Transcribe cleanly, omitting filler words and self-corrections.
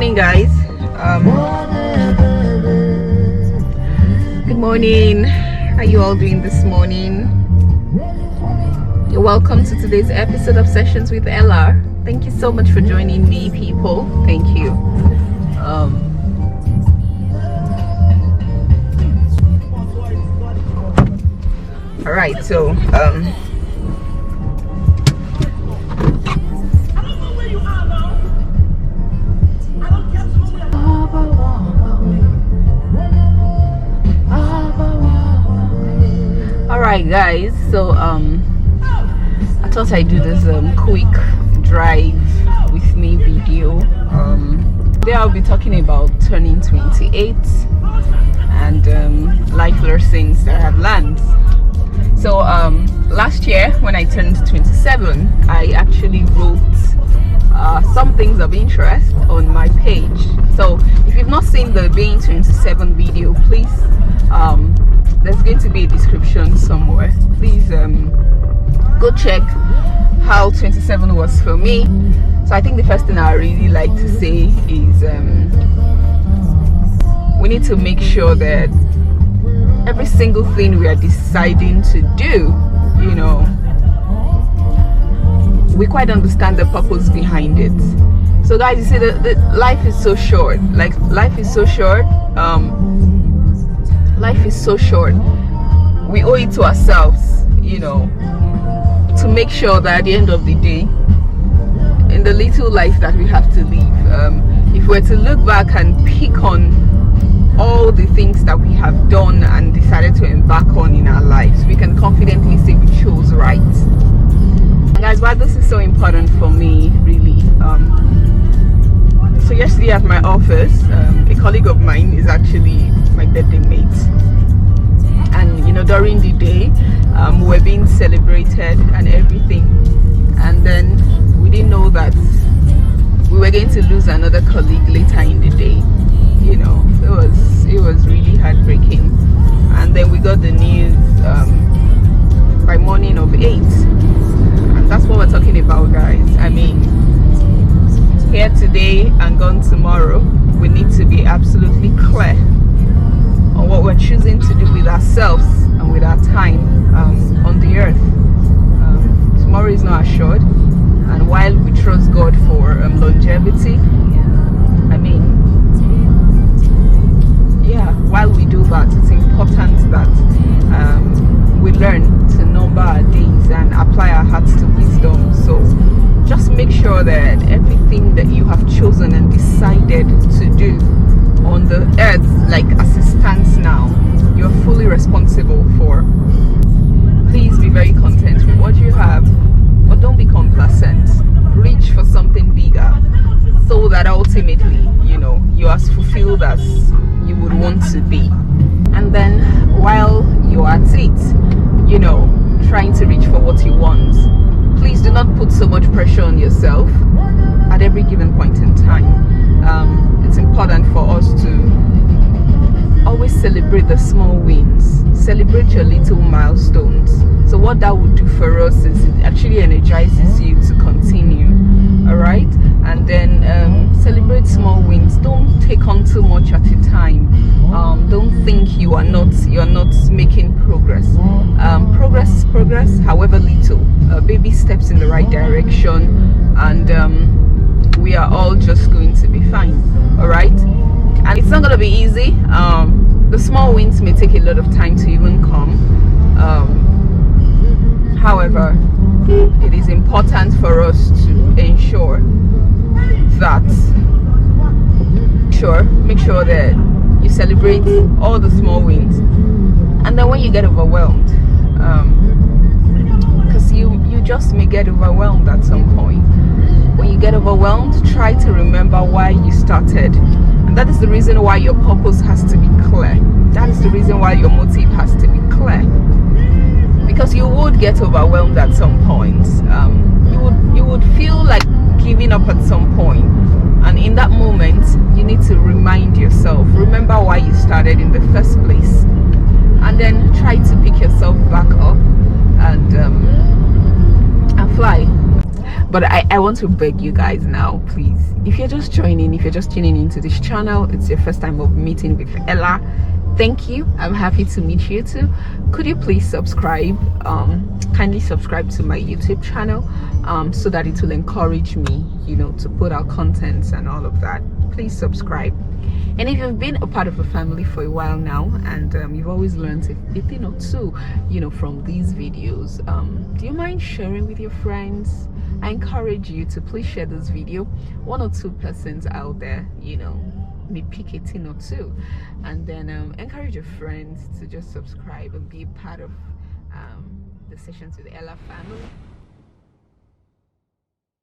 morning, guys. Good morning. How are you all doing this morning? You're welcome to today's episode of Sessions with Ella. Thank you so much for joining me, people. Thank you. All right, so alright guys, so I thought I'd do this quick drive with me video. Today I'll be talking about turning 28 and life lessons that I have learned. So last year when I turned 27, I actually wrote some things of interest on my page. So if you've not seen the being 27 video, please there's going to be a description somewhere. Please go check how 27 was for me. So I think the first thing I really like to say is we need to make sure that every single thing we are deciding to do, you know, we quite understand the purpose behind it. So guys, you see that life is so short. Like life is so short. Life is so short. We owe it to ourselves, you know, to make sure that at the end of the day, in the little life that we have to live, if we're to look back and pick on all the things that we have done and decided to embark on in our lives, we can confidently say we chose right. And guys, why this is so important for me, really. So yesterday at my office, a colleague of mine is actually my birthday mate, and you know, during the day we were being celebrated and everything, and then we didn't know that we were going to lose another colleague later in the day. You know, it was really heartbreaking. And then we got the news by morning of 8, and that's what we're talking about, guys. I mean, here today and gone tomorrow. We need to be absolutely clear on what we're choosing to do with ourselves and with our time on the earth. Tomorrow is not assured, and while we trust God for longevity, I mean, yeah, while we do that, it's important that we learn to number our days and apply our hearts to wisdom. So just make sure that everything that you have chosen and decided to do on the earth, like as it stands now, you're fully responsible for. Please be very content with what you have, but don't be complacent. Reach for something bigger, so that ultimately, you know, you are as fulfilled as you would want to be. And then while you're at it, you know, trying to reach for what you want, please do not put so much pressure on yourself at every given point in time. It's important for us to always celebrate the small wins, celebrate your little milestones. So what that would do for us is it actually energizes you to continue. All right, and then celebrate small wins. Don't take on too much at a time. Don't think you're not making progress. Progress is progress, however little. Baby steps in the right direction, and we are all just going to be fine. All right, and it's not going to be easy. The small wins may take a lot of time to even come. However, it is important for us to ensure that make sure that you celebrate all the small wins, and then when you get overwhelmed, because you just may get overwhelmed at some point. When you get overwhelmed, try to remember why you started, and that is the reason why your purpose has to be clear. That is the reason why your motive has to be clear. Because you would get overwhelmed at some point. You would feel like giving up at some point, and in that moment you need to remind yourself, remember why you started in the first place, and then try to pick yourself back up and fly. But I want to beg you guys now, please, if you're just joining, if you're just tuning into this channel, it's your first time of meeting with Ella, thank you. I'm happy to meet you too. Could you please subscribe, kindly subscribe to my YouTube channel, so that it will encourage me, you know, to put out contents and all of that. Please subscribe. And if you've been a part of a family for a while now, and you've always learned a thing or two, you know, from these videos, do you mind sharing with your friends? I encourage you to please share this video. 1 or 2 persons out there, you know, may pick a thing or two, and then encourage your friends to just subscribe and be a part of the sessions with the Ella family.